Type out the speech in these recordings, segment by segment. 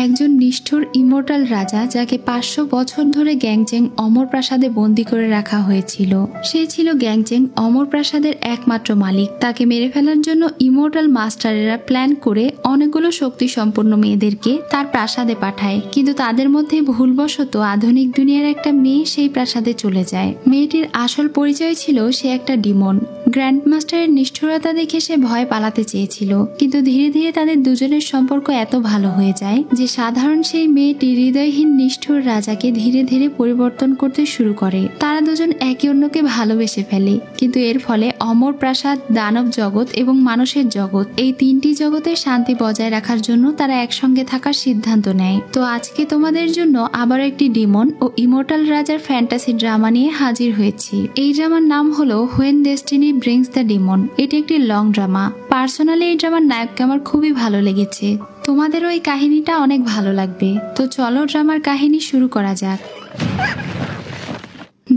একজন নিষ্ঠুর ইমর্টাল রাজা যাকে 500 বছর ধরে গ্যাংচেং অমর প্রাসাদে বন্দী করে রাখা হয়েছিল। সে ছিল গ্যাংচেং অমর প্রাসাদের একমাত্র মালিক। তাকে মেরে ফেলার জন্য ইমর্টাল মাস্টারেরা প্ল্যান করে অনেকগুলো শক্তি সম্পন্ন মেয়েদেরকে তার প্রাসাদে পাঠায়, কিন্তু তাদের মধ্যে ভুলবশত আধুনিক দুনিয়ার একটা মেয়ে সেই প্রাসাদে চলে যায়। মেয়েটির আসল পরিচয় ছিল সে একটা ডিমন। গ্র্যান্ডমাস্টারের নিষ্ঠুরতা দেখে সে ভয় পালাতে চেয়েছিল, কিন্তু ধীরে ধীরে তাদের দুজনের সম্পর্ক এত ভালো হয়ে যায় যে সাধারণ সেই মেয়েটি হৃদয়হীন নিষ্ঠুর রাজাকে ধীরে ধীরে পরিবর্তন করতে শুরু করে। তারা দুজন একে অন্যকে ভালোবেসে ফেলে, কিন্তু এর ফলে অমর প্রাসাদ, দানব জগৎ এবং মানুষের জগৎ, এই তিনটি জগতের শান্তি বজায় রাখার জন্য তারা একসঙ্গে থাকার সিদ্ধান্ত নেয়। তো আজকে তোমাদের জন্য আবার একটি ডিমন ও ইমর্টাল রাজার ফ্যান্টাসি ড্রামা নিয়ে হাজির হয়েছি। এই ড্রামার নাম হলো when destiny brings the Demon. এটি একটি লং ড্রামা। পার্সোনালি এই ড্রামার নায়ককে আমার খুবই ভালো লেগেছে। তোমাদেরও এই কাহিনীটা অনেক ভালো লাগবে। তো চলো ড্রামার কাহিনী শুরু করা যাক।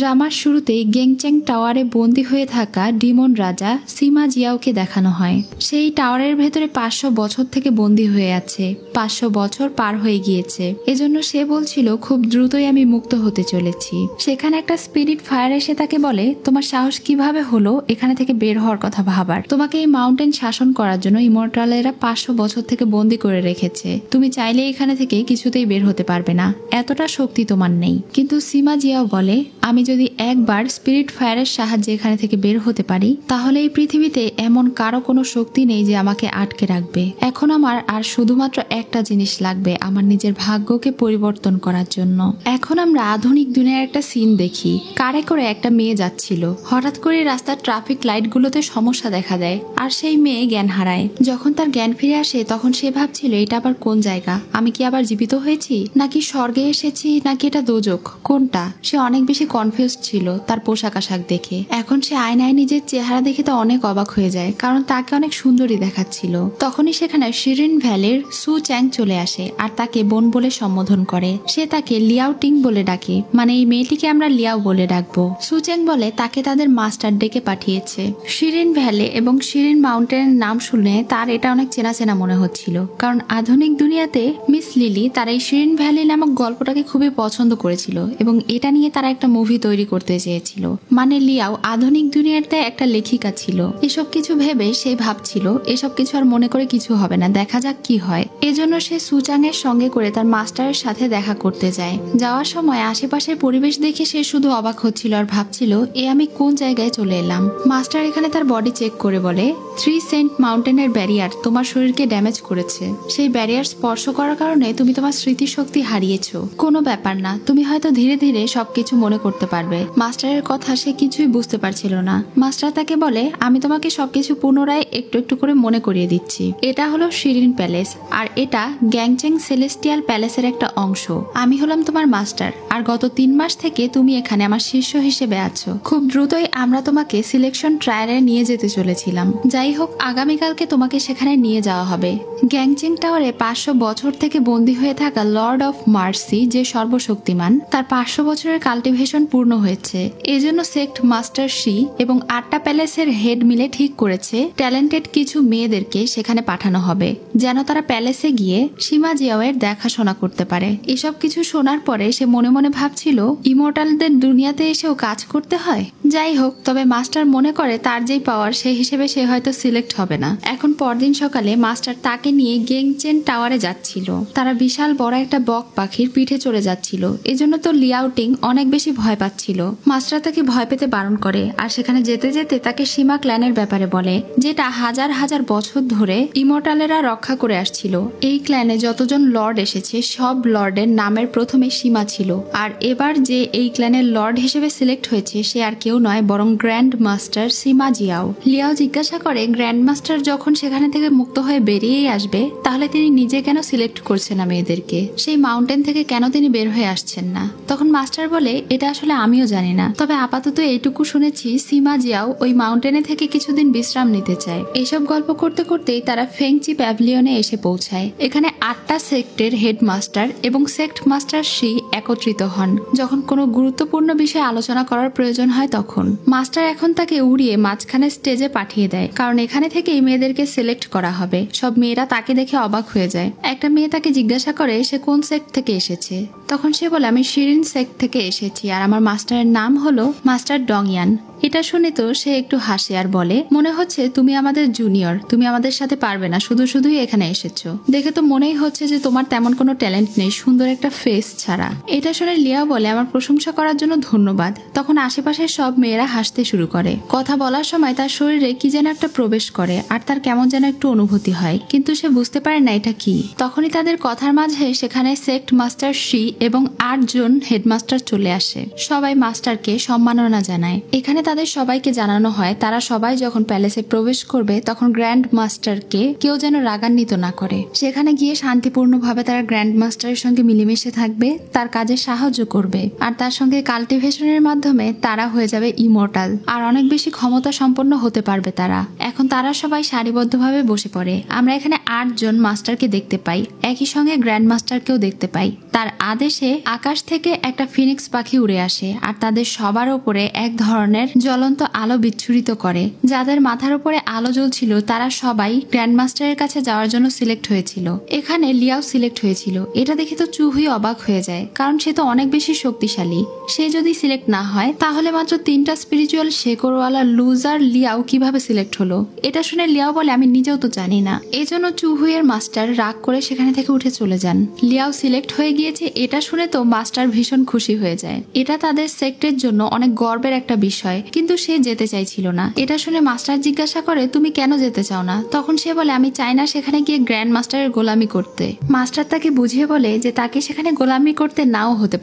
ড্রামার শুরুতেই গ্যাংচেং টাওয়ারে বন্দী হয়ে থাকা ডিমন রাজা সিমা জিয়াওকে দেখানো হয়। সেই টাওয়ারের ভেতরে 500 বছর থেকে বন্দী হয়ে আছে। 500 বছর পার হয়ে গিয়েছে, এজন্য সে বলছিল খুব দ্রুতই আমি মুক্ত হতে চলেছি। সেখানে একটা স্পিরিট ফায়ার এসে তাকে বলে, তোমার সাহস কিভাবে হলো এখানে থেকে বের হওয়ার কথা ভাবার? তোমাকে এই মাউন্টেন শাসন করার জন্য ইমর্টালেরা 500 বছর থেকে বন্দী করে রেখেছে। তুমি চাইলে এখানে থেকে কিছুতেই বের হতে পারবে না, এতটা শক্তি তোমার নেই। কিন্তু সিমা জিয়াও বলে, আমি যদি একবার স্পিরিট ফায়ারের সাহায্যে এখানে থেকে বের হতে পারি, তাহলে এই পৃথিবীতে এমন কারো কোনো শক্তি নেই যে আমাকে আটকে রাখবে। এখন আমার আর শুধুমাত্র একটা জিনিস লাগবে, আমার নিজের ভাগ্যকে পরিবর্তন করার জন্য। এখন আমরা আধুনিক দুনিয়ার একটা সিন দেখি। কারে করে একটা মেয়ে যাচ্ছিল। হঠাৎ করে রাস্তার ট্রাফিক লাইটগুলোতে সমস্যা দেখা দেয়, আর সেই মেয়ে জ্ঞান হারায়। যখন তার জ্ঞান ফিরে আসে তখন সে ভাবছিল এটা আবার কোন জায়গা? আমি কি আবার জীবিত হয়েছি, নাকি স্বর্গে এসেছি, নাকি এটা দোজখ, কোনটা? সে অনেক বেশি কনফিউজ ছিল তার পোশাক আশাক দেখে। এখন সে আয়নায় নিজের চেহারা দেখে তো অনেক অবাক হয়ে যায়, কারণ তাকে অনেক সুন্দরী দেখাচ্ছিল। তখনই সেখানে শিরিন ভ্যালির সু চ্যাং চলে আসে আর তাকে বোন বলে সম্বোধন করে। সে তাকে লিয়াও টিং বলে ডাকে, মানে এই মেয়েটিকে আমরা লিয়াও বলে ডাকবো। সু চ্যাং বলে তাকে তাদের মাস্টার ডেকে পাঠিয়েছে। শিরিন ভ্যালি এবং শিরিন মাউন্টেনের নাম শুনে তার এটা অনেক চেনা চেনা মনে হচ্ছিল, কারণ আধুনিক দুনিয়াতে মিস লিলি তার এই শিরিন ভ্যালি নামক গল্পটাকে খুবই পছন্দ করেছিল এবং এটা নিয়ে তারা একটা মুভি তৈরি করতে চেয়েছিল। মানে লিয়াও আধুনিক দুনিয়াতে একটা লেখিকা ছিল। এসব কিছু ভেবে সে ভাবছিল এসব কিছু আর মনে করে কিছু হবে না, দেখা যাক কি হয়। এজন্য সে সুচাং এর সঙ্গে করে তার মাস্টারের সাথে দেখা করতে যায়। যাওয়ার সময় আশেপাশের পরিবেশ দেখে সে শুধু অবাক হচ্ছিল আর ভাবছিল এ আমি কোন জায়গায় চলে এলাম। মাস্টার এখানে তার বডি চেক করে বলে, 3 সেন্ট মাউন্টেনের ব্যারিয়ার তোমার শরীরকে ড্যামেজ করেছে। সেই ব্যারিয়ার স্পর্শ করার কারণে তুমি তোমার স্মৃতিশক্তি হারিয়েছো। কোনো ব্যাপার না, তুমি হয়তো ধীরে ধীরে সবকিছু মনে করতে পারবে। মাস্টারের কথা সে কিছুই বুঝতে পারছিল না। মাস্টার তাকে বলে, আমি তোমাকে সবকিছু পুনরায় একটু একটু করে মনে করিয়ে দিচ্ছি। এটা হলো শিরিন প্যালেস, আর এটা গ্যাংচেং সেলেস্টিয়াল প্যালেসের একটা অংশ। আমি হলাম তোমার মাস্টার, আর গত 3 মাস থেকে তুমি এখানে আমার শিষ্য হিসেবে আছো। খুব দ্রুতই আমরা তোমাকে সিলেকশন ট্রায়ালে নিয়ে যেতে চলেছিলাম। যাই হোক, আগামীকালকে তোমাকে সেখানে নিয়ে যাওয়া হবে। গ্যাংচেং টাওয়ারে 500 বছর থেকে বন্দী হয়ে থাকা লর্ড অফ মার্সি, যে সর্বশক্তিমান, তার 500 বছরের কাল্টিভেশন পূর্ণ হয়েছে। এজন্য সেক্ট মাস্টার শি এবং 8টা প্যালেসের হেড মিলে ঠিক করেছে ট্যালেন্টেড কিছু মেয়েদেরকে সেখানে পাঠানো হবে, যেন তারা প্যালেসে গিয়ে সীমা জিয়াওয়ের দেখাশোনা করতে পারে। এসব কিছু শোনার পরে সে মনে মনে ভাবছিল ইমর্টালদের দুনিয়াতে এসেও কাজ করতে হয়। যাই হোক, তবে মাস্টার মনে করে তার যেই পাওয়ার সেই হিসেবে সে হয়তো সিলেক্ট হবে না। এখন পরদিন সকালে মাস্টার তাকে নিয়ে গ্যাংচেন টাওয়ারে যাচ্ছিল। তারা বিশাল বড় একটা বক পাখির পিঠে চড়ে যাচ্ছিল। এজন্য তো লিয়াও টিং অনেক বেশি ভয় পাচ্ছিল। মাস্টার তাকে ভয় পেতে বারণ করে, আর সেখানে যেতে যেতে তাকে সীমা ক্ল্যানের ব্যাপারে বলে, যেটা হাজার হাজার বছর ধরে ইমর্টালেরা রক্ষা করে আসছিল। এই ক্ল্যানে যতজন লর্ড এসেছে সব লর্ডের নামের প্রথমে সীমা ছিল, আর এবার যে এই ক্ল্যানের লর্ড হিসেবে সিলেক্ট হয়েছে সে আর কেউ নয় বরং গ্র্যান্ড মাস্টার সীমা জিয়াও। লিয়াও জিজ্ঞাসা করে, গ্র্যান্ড মাস্টার যখন সেখানে থেকে মুক্ত হয়ে বেরিয়েই আসবে, তাহলে তিনি নিজে কেন সিলেক্ট করছেন না মেয়েদেরকে? সেই মাউন্টেন থেকে কেন তিনি বের হয়ে আসছেন না? তখন মাস্টার বলে, এটা আসলে আমিও জানি না, তবে আপাতত এইটুকু শুনেছি সীমা জিয়াও ওই মাউন্টেনে থেকে কিছুদিন বিশ্রাম নিতে চায়। এসব গল্প করতে করতেই তারা ফেংচি প্যাভিলিয়নে এসে পৌঁছায়। এখানে 8টা সেক্টের হেডমাস্টার এবং সেক্ট মাস্টার শি একত্রিত হন। যখন কোনো গুরুত্বপূর্ণ বিষয়ে আলোচনা করার প্রয়োজন হয় তখন মাস্টার এখন তাকে উড়িয়ে মাঝখানে স্টেজে পাঠিয়ে দেয়, কারণ এখানে থেকেই মেয়েদেরকে সিলেক্ট করা হবে। সব মেয়েরা তাকে দেখে অবাক হয়ে যায়। একটা মেয়ে তাকে জিজ্ঞাসা করে সে কোন সেক্ট থেকে এসেছে। তখন সে বলে আমি শিরিন সেক্ট থেকে এসেছি আর আমার মাস্টারের নাম হলো মাস্টার ডংয়ান। এটা শুনে তো সে একটু হাসে আর বলে মনে হচ্ছে তুমি আমাদের জুনিয়র, তুমি আমাদের সাথে পারবে না, শুধুই এখানে এসেছো। দেখে তো মনেই হচ্ছে যে তোমার তেমন কোনো ট্যালেন্ট নেই, সুন্দর একটা ফেস ছাড়া। এটা শুনে লিয়া বলে আমার প্রশংসা করার জন্য ধন্যবাদ। তখন আশেপাশের সব মেয়েরা হাসতে শুরু করে। কথা বলার সময় তার শরীরে কি যেন একটা প্রবেশ করে আর তার কেমন যেন একটু অনুভূতি হয়, কিন্তু সে বুঝতে পারে না এটা কি। তখনই তাদের কথার মাঝে সেখানে সেক্ট মাস্টার শি এবং 8 জন হেডমাস্টার চলে আসে। সবাই মাস্টারকে সম্মাননা জানায়। এখানে তাদের সবাইকে জানানো হয় তারা সবাই যখন প্যালেসে প্রবেশ করবে তখন গ্র্যান্ড মাস্টারকে কেউ যেন রাগান্বিত না করে। সেখানে গিয়ে শান্তিপূর্ণভাবে তারা গ্র্যান্ড মাস্টারের সঙ্গে মিলেমিশে থাকবে, তার কাজে সাহায্য করবে আর তার সঙ্গে কাল্টিভেশনের মাধ্যমে তারা হয়ে যাবে ইমর্টাল আর অনেক বেশি ক্ষমতা সম্পন্ন হতে পারবে তারা। এখন তারা সবাই সারিবদ্ধভাবে বসে পড়ে। আমরা এখানে 8 জন মাস্টারকে দেখতে পাই, একই সঙ্গে গ্র্যান্ড মাস্টারকেও দেখতে পাই। তার আদেশে আকাশ থেকে একটা ফিনিক্স পাখি উড়ে আসে আর তাদের সবার উপরে এক ধরনের জ্বলন্ত আলো বিচ্ছুরিত করে। যাদের মাথার উপরে আলো জ্বলছিল তারা সবাই গ্র্যান্ড মাস্টারের কাছে যাওয়ার জন্য সিলেক্ট হয়েছিল। এখানে লিয়াও সিলেক্ট হয়েছিল। এটা দেখে তো চুহুই অবাক হয়ে যায়, কারণ সে তো অনেক বেশি শক্তিশালী। সে যদি সিলেক্ট না হয় তাহলে মাত্র 3টা স্পিরিচুয়াল শেকড়ওয়ালা লুজার লিয়াও কিভাবে সিলেক্ট হলো। এটা শুনে লিয়াও বলে আমি নিজেও তো জানি না। এজন্য চুহুয়ের মাস্টার রাগ করে সেখানে থেকে উঠে চলে যান। লিয়াও সিলেক্ট হয়ে গিয়েছে এটা শুনে তো মাস্টার ভীষণ খুশি হয়ে যায়। এটা তাদের সেক্টের জন্য অনেক গর্বের একটা বিষয়, কিন্তু সে যেতে চাইছিল না। এটা শুনে মাস্টার জিজ্ঞাসা করে তুমি কেন যেতে চাও না। তখন সে বলে আমি চাই না সেখানে গিয়ে গ্র্যান্ড মাস্টারের গোলামি করতে। মাস্টার তাকে বুঝিয়ে বলে যে তাকে সেখানে গোলামি করতে নাও হতে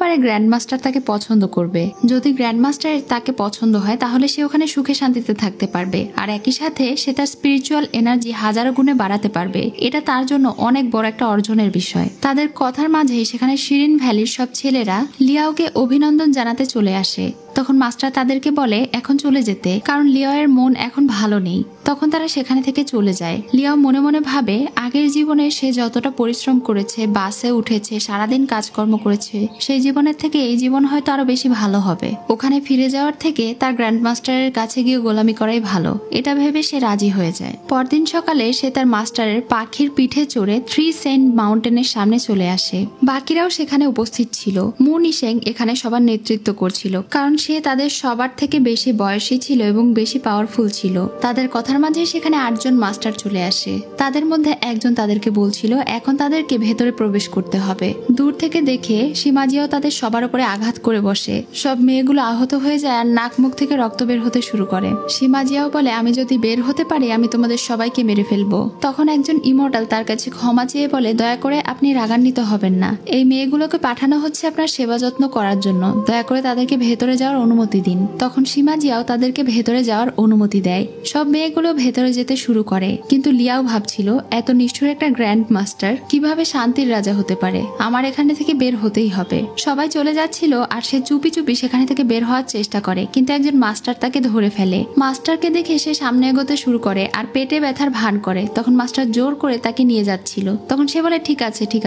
পারে গ্র্যান্ড মাস্টার তাকে পছন্দ করবে। যদি গ্র্যান্ড মাস্টারের তাকে পছন্দ হয় তাহলে সে ওখানে সুখে শান্তিতে থাকতে পারবে আর একই সাথে সে তার স্পিরিচুয়াল এনার্জি হাজারো গুণে বাড়াতে পারবে। এটা তার জন্য অনেক বড় একটা অর্জনের বিষয়। তাদের কথার মাঝেই সেখানে শিরিন ভ্যালির সব ছেলেরা লিয়াওকে অভিনন্দন জানাতে চলে আসে। তখন মাস্টার তাদেরকে বলে এখন চলে যেতে, কারণ লিয়াওয়ের মন এখন ভালো নেই। তখন তারা সেখানে থেকে চলে যায়। লিয়াও মনে মনে ভাবে আগের জীবনে সে যতটা পরিশ্রম করেছে, বাসে উঠেছে, সারাদিন কাজকর্ম করেছে, সেই জীবনের থেকে এই জীবন হয়তো আরো বেশি ভালো হবে। ওখানে ফিরে যাওয়ার থেকে তার গ্র্যান্ড মাস্টারের কাছে গিয়ে গোলামি করাই ভালো। এটা ভেবে সে রাজি হয়ে যায়। পরদিন সকালে সে তার মাস্টারের পাখির পিঠে চড়ে 3 সেন্ট মাউন্টেনের সামনে চলে আসে। বাকিরাও সেখানে উপস্থিত ছিল। মু নিশেং এখানে সবার নেতৃত্ব করছিল, কারণ সে তাদের সবার থেকে বেশি বয়সী ছিল এবং বেশি পাওয়ারফুল ছিল। তাদের কথার মাঝে সেখানে 8 জন মাস্টার চলে আসে। তাদের মধ্যে একজন তাদেরকে বলছিল এখন তাদেরকে ভেতরে প্রবেশ করতে হবে। দূর থেকে দেখে সীমাজিয়াও তাদের সবার উপরে আঘাত করে বসে। সব মেয়েগুলো আহত হয়ে যায় আর নাক মুখ থেকে রক্ত বের হতে শুরু করে। সীমাজিয়াও বলে আমি যদি বের হতে পারি আমি তোমাদের সবাইকে মেরে ফেলবো। তখন একজন ইমর্টাল তার কাছে ক্ষমা চেয়ে বলে দয়া করে আপনি রাগান্বিত হবেন না, এই মেয়েগুলোকে পাঠানো হচ্ছে আপনার সেবা যত্ন করার জন্য, দয়া করে তাদেরকে ভেতরে যাওয়ার অনুমতি দিন। তখন সীমাজিয়াও তাদেরকে ভেতরে যাওয়ার অনুমতি দেয়। সব মেয়েগুলো ভেতরে যেতে শুরু করে, কিন্তু লিয়াও ভাবছিল এত নিষ্ঠুর একটা গ্র্যান্ড মাস্টার কিভাবে শান্তির রাজা হতে পারে। আমার এখানে থেকে বের হতেই হবে। সবাই চলে যাচ্ছিল আর সে চুপি চুপি সেখানে থেকে বের হওয়ার চেষ্টা করে, কিন্তু একজন মাস্টার তাকে ধরে ফেলে। মাস্টারকে দেখে সে সামনে এগোতে শুরু করে আর পেটে ব্যথার ভান করে। তখন মাস্টার জোর করে তাকে নিয়ে যাচ্ছিল। তখন সে বলে ঠিক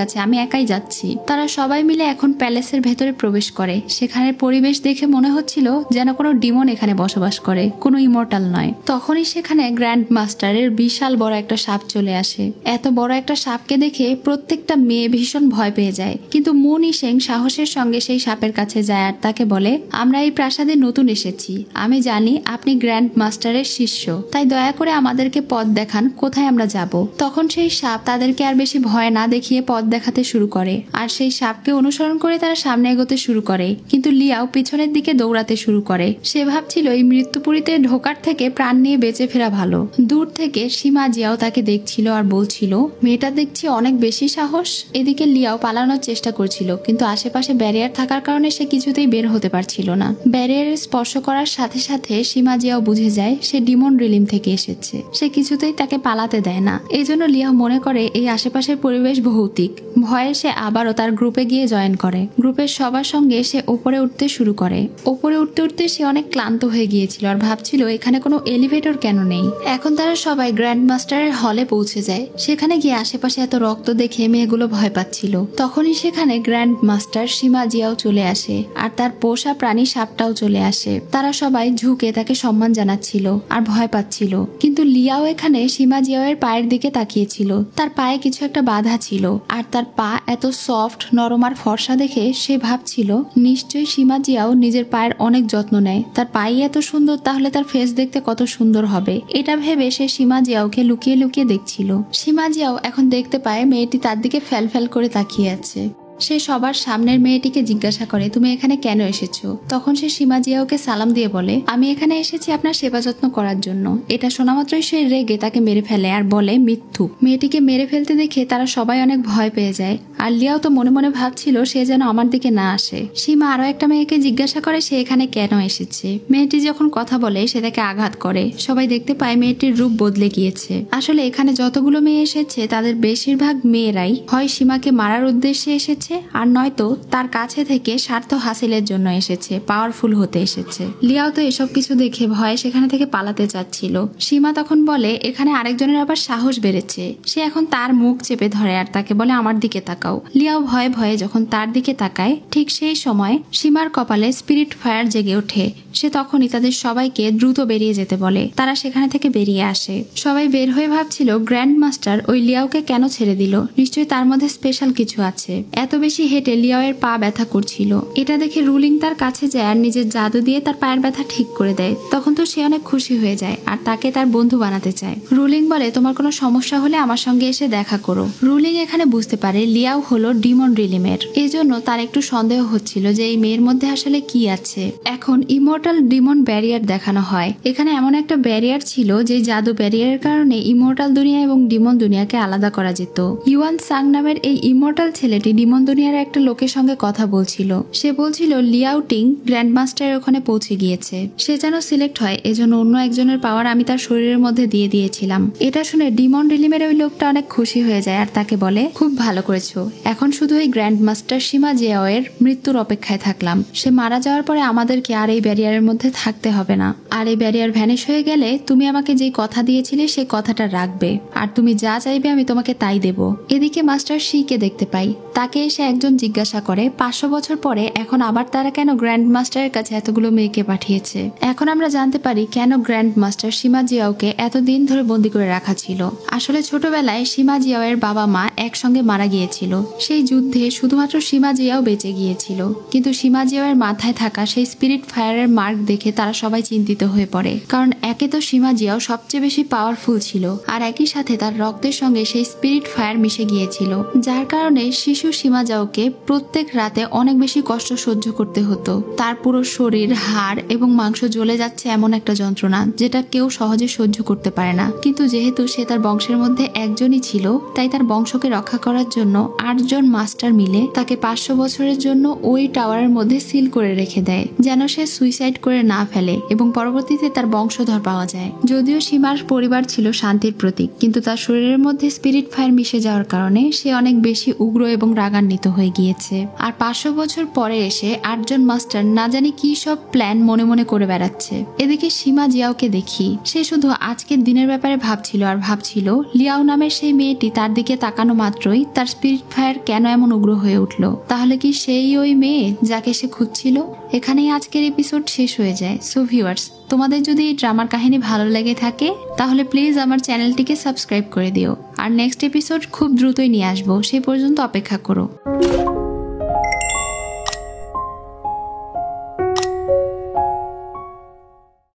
আছে আমি একাই যাচ্ছি। তারা সবাই মিলে এখন প্যালেসের ভেতরে প্রবেশ করে। সেখানের পরিবেশ দেখে মনে হচ্ছিল যেন কোনো ডিমন এখানে বসবাস করে, কোনো ইমর্টাল নয়। তখনই সেখানে গ্র্যান্ড মাস্টারের বিশাল বড় একটা সাপ চলে আসে। এত বড় একটা সাপকে দেখে প্রত্যেকটা মেয়ে ভীষণ ভয় পেয়ে যায়, কিন্তু মু নিশেং সাহসের সঙ্গে সেই সাপের কাছে যায় আর তাকে বলে আমরা এই প্রাসাদে নতুন এসেছি, আমি জানি আপনি গ্র্যান্ড মাস্টারের শিষ্য, তাই দয়া করে আমাদেরকে পথ দেখান কোথায় আমরা যাব। তখন সেই সাপ তাদেরকে আর বেশি ভয় না দেখিয়ে পথ দেখাতে শুরু করে আর সেই সাপকে অনুসরণ করে তারা সামনে এগোতে শুরু করে। কিন্তু লিয়াও পিছনের দিকে দৌড়াতে শুরু করে। সে ভাবছিল এই মৃত্যুপুরীতে ঢোকার থেকে প্রাণ নিয়ে বেঁচে ফেরা ভালো। দূর থেকে সীমা জিয়াও তাকে দেখছিল আর বলছিল, মেয়েটা দেখছি অনেক বেশি সাহস। এদিকে লিয়াও পালানোর চেষ্টা করছিল, কিন্তু আশেপাশে ব্যারিয়ার থাকার কারণে সে কিছুতেই বের হতে পারছিল না। ব্যারিয়ারের স্পর্শ করার সাথে সাথে সীমা জিয়াও বুঝে যায় সে ডিমন রিলিম থেকে এসেছে। সে কিছুতেই তাকে পালাতে দেয় না। এই জন্য লিয়াও মনে করে এই আশেপাশের পরিবেশ ভৌতিক। ভয়ে সে আবারও তার গ্রুপে গিয়ে জয়েন করে। গ্রুপের সবার সঙ্গে সে ওপরে উঠতে শুরু করে। ওপরে উঠতে উঠতে সে অনেক ক্লান্ত হয়ে গিয়েছিল আর ভাবছিল এখানে কোনো এলিভেটর কেন নেই। এখন তারা সবাই গ্র্যান্ড মাস্টারের হলে পৌঁছে যায়। সেখানে গিয়ে আশেপাশে এত রক্ত দেখে মেয়েগুলো ভয় পাচ্ছিল। তখনই সেখানে গ্র্যান্ড মাস্টার সীমা জিয়াও চলে আসে আর তার পোষা প্রাণী সাপটাও চলে আসে। তারা সবাই ঝুঁকে তাকে সম্মান জানাচ্ছিল আর ভয় পাচ্ছিল। কিন্তু লিয়াও এখানে সীমা জিয়াওয়ের পায়ের দিকে তাকিয়েছিল। তার পায়ে কিছু একটা বাধা ছিল আর তার পা এত সফট, নরম আর ফর্সা দেখে সে ভাবছিল নিশ্চয়ই সীমা জিয়াও নিজের পায়ের অনেক যত্ন নেয়। তার পায়ে এত সুন্দর, তাহলে তার ফেস দেখতে কত সুন্দর হবে। এটা ভেবে সে সীমা জিয়াওকে লুকিয়ে লুকিয়ে দেখছিল। সীমা জিয়াও এখন দেখতে পায় মেয়েটি তার দিকে ফ্যাল ফ্যাল করে তাকিয়ে আছে। সে সবার সামনের মেয়েটিকে জিজ্ঞাসা করে, তুমি এখানে কেন এসেছো? তখন সে সীমা জিয়াওকে সালাম দিয়ে বলে, আমি এখানে এসেছি আপনার সেবা যত্ন করার জন্য। এটা শোনা মাত্রই সে রেগে তাকে মেরে ফেলে আর বলে মিথ্যু। মেয়েটিকে মেরে ফেলতে দেখে তারা সবাই অনেক ভয় পেয়ে যায়। আর লিয়াও তো মনে মনে ভাবছিল সে যেন আমার দিকে না আসে। সীমা আরো একটা মেয়েকে জিজ্ঞাসা করে সে এখানে কেন এসেছে। মেয়েটি যখন কথা বলে সে তাকে আঘাত করে। সবাই দেখতে পায় মেয়েটির রূপ বদলে গিয়েছে। আসলে এখানে যতগুলো মেয়ে এসেছে তাদের বেশিরভাগ মেয়েরাই হয় সীমাকে মারার উদ্দেশ্যে এসেছে আর নয়তো তার কাছে থেকে স্বার্থ হাসিলের জন্য এসেছে, পাওয়ারফুল হতে এসেছে। লিয়াও তো এসব কিছু দেখে ভয়ে সেখানে থেকে পালাতে চাচ্ছিল। সীমা তখন বলে এখানে আরেকজনের আবার সাহস বেড়েছে। সে এখন তার মুখ চেপে ধরে আর তাকে বলে আমার দিকে তাকাও। লিয়াও ভয়ে ভয়ে যখন তার দিকে তাকায়, ঠিক সেই সময় সীমার কপালে স্পিরিট ফায়ার জেগে ওঠে। সে তখনই তাদের সবাইকে দ্রুত বেরিয়ে যেতে বলে। তারা সেখানে থেকে বেরিয়ে আসে। সবাই বের হয়ে ভাবছিল গ্র্যান্ড মাস্টার ওই লিয়াওকে কেন ছেড়ে দিল। নিশ্চয়ই তার মধ্যে স্পেশাল কিছু আছে। এত বেশি হেঁটে লিয়াওয়ের পা ব্যথা করছিল। এটা দেখে রুলিং তার কাছে যায় আর নিজের জাদু দিয়ে তার পায়ের ব্যথা ঠিক করে দেয়। তখন তো সে অনেক খুশি হয়ে যায় আর তাকে তার বন্ধু বানাতে চায়। রুলিং বলে তোমার কোনো সমস্যা হলে আমার সঙ্গে এসে দেখা করো। রুলিং এখানে বুঝতে পারে লিয়াও হলো ডিমন রিলিমের। এই জন্য তার একটু সন্দেহ হচ্ছিল যে এই মেয়ের মধ্যে আসলে কি আছে। এখন ইমর্টাল ডিমন ব্যারিয়ার দেখানো হয়। এখানে এমন একটা ব্যারিয়ার ছিল যে জাদু ব্যারিয়ারের কারণে ইমর্টাল দুনিয়া এবং ডিমন দুনিয়াকে আলাদা করা যেত। ইউয়ান সাং নামের এই ইমর্টাল ছেলেটি ডিমন দুনিয়ার একটা লোকের সঙ্গে কথা বলছিল। সে বলছিল লিয়াও টিং গ্র্যান্ড মাস্টারের ওখানে পৌঁছে গিয়েছে। সে যেন সিলেক্ট হয়, এজন্য অন্য একজনের পাওয়ার আমি তার শরীরের মধ্যে দিয়ে দিয়েছিলাম। এটা শুনে ডিমন রিলিমের ওই লোকটা অনেক খুশি হয়ে যায় আর তাকে বলে খুব ভালো করেছো। এখন শুধু এই গ্র্যান্ড মাস্টার সীমা জিয়াওয়ের মৃত্যুর অপেক্ষায় থাকলাম। সে মারা যাওয়ার পরে আমাদেরকে আর এই ব্যারিয়ারের মধ্যে থাকতে হবে না। আর এই ব্যারিয়ার ভ্যানিশ হয়ে গেলে তুমি আমাকে যেই কথা দিয়েছিলে সেই কথাটা রাখবে আর তুমি যা চাইবে আমি তোমাকে তাই দেব। এদিকে মাস্টার শিকে দেখতে পাই। তাকে এসে একজন জিজ্ঞাসা করে 500 বছর পরে এখন আবার তারা কেন গ্র্যান্ড মাস্টারের কাছে এতগুলো মেয়েকে পাঠিয়েছে। এখন আমরা জানতে পারি কেন গ্র্যান্ড মাস্টার সীমা জিয়াওকে এতদিন ধরে বন্দি করে রাখা ছিল। আসলে ছোটবেলায় সীমা জিয়াওয়ের বাবা মা একসঙ্গে মারা গিয়েছিল। সেই যুদ্ধে শুধুমাত্র সীমা জিয়াও বেঁচে গিয়েছিল। কিন্তু সীমা জিয়াওয়ের মাথায় থাকা সেই স্পিরিট ফায়ারের মার্ক দেখে তারা সবাই চিন্তিত হয়ে পড়ে। কারণ একে তো সীমা জিয়াও সবচেয়ে বেশি পাওয়ারফুল ছিল আর একই সাথে তার রক্তের সঙ্গে সেই স্পিরিট ফায়ার মিশে গিয়েছিল, যার কারণে শিশু সীমা জিয়াওকে প্রত্যেক রাতে অনেক বেশি কষ্ট সহ্য করতে হতো। তার পুরো শরীর, হাড় এবং মাংস জ্বলে যাচ্ছে এমন একটা যন্ত্রণা যেটা কেউ সহজে সহ্য করতে পারে না। কিন্তু যেহেতু সে তার বংশের মধ্যে একজনই ছিল, তাই তার বংশকে রক্ষা করার জন্য 8 জন মাস্টার মিলে তাকে 500 বছরের জন্য ওই টাওয়ারের মধ্যে সিল করে রেখে দেয়, যেন সে সুইসাইড করে না ফেলে এবং পরবর্তীতে তার বংশধর পাওয়া যায়। যদিও সীমার পরিবার ছিল শান্তির প্রতীক, কিন্তু তার শরীরের মধ্যে স্পিরিট ফায়ার মিশে যাওয়ার কারণে সে অনেক বেশি উগ্র এবং রাগান্বিত হয়ে গিয়েছে। আর 500 বছর পরে এসে 8 জন মাস্টার না জানি কি সব প্ল্যান মনে মনে করে বেড়াচ্ছে। এদিকে সীমা জিয়াওকে দেখি, সে শুধু আজকের দিনের ব্যাপারে ভাবছিল আর ভাবছিল লিয়াও নামের সেই মেয়েটি তার দিকে তাকানো মাত্রই তার স্পিরিট ফায়ার কেন এমন উগ্র হয়ে উঠল। তাহলে কি সেই ওই মেয়ে যাকে সে খুঁজছিল? এখানেই আজকের এপিসোড শেষ হয়ে যায়। সো ভিউয়ার্স, তোমাদের যদি এই ড্রামার কাহিনী ভালো লেগে থাকে তাহলে প্লিজ আমার চ্যানেলটিকে সাবস্ক্রাইব করে দিও। আর নেক্সট এপিসোড খুব দ্রুতই নিয়ে আসবো, সেই পর্যন্ত অপেক্ষা করো।